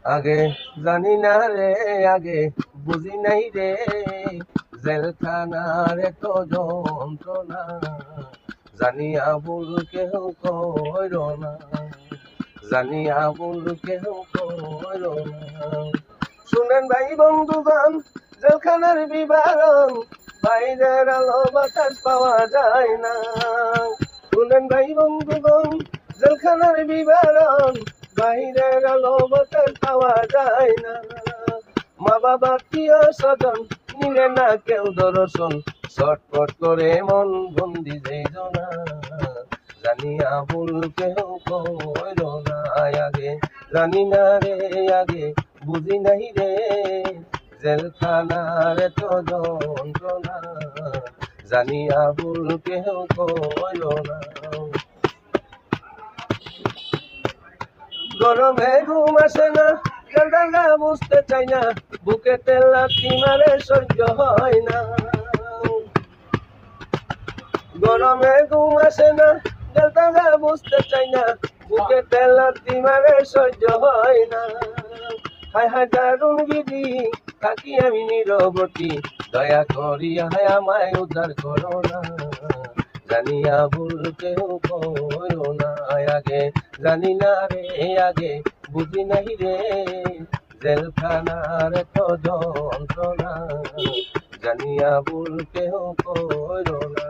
আগে জানি না রে, আগে বুঝি নাই রে, জেলখানার এত যন্ত্রণা, জানিয়া ভুল কেহ কইর না, জানিয়া ভুল কেহ কইর না। শুনেন ভাই বন্ধুগণ, জেলখানার বিবরণ, বাইরের আলো বাতাস পাওয়া যায় না। শুনেন ভাই বন্ধুগণ, জেলখানার বিবরণ, বাইরের আলো বাতাস পাওয়া যায় না। মা বাবা প্রিয় স্বজন নিলে না কেউ দর্শন, ছটফট করে মন বন্দি যেই জনা, জানিয়া ভুল কেউ কইর না। আগে জানি না রে, আগে বুঝি নাই রে, জেলখানার এত যন্ত্রণা, জানিয়া ভুল কেহ কইর না। গরমে ঘুম আসে না, জেলখানা বুঝতে চাই না, বুকে তেল লাথি মারে সহ্য হয় না। গরমে ঘুম আসে না, জেলখানা বুঝতে চাই না, বুকে তেল লাথি মারে সহ্য হয় না। হায় হায় দারুণ বিধি, থাকি আমি নীরবতী, দয়া করিয়া হায় আমায় উদ্ধার করো না, জানিয়া ভুল কেউ কইর না। আগে জানি না রে, আগে বুঝি নাই রে, জেলখানার এত যন্ত্রণা, জানিয়া ভুল কেউ কইর না।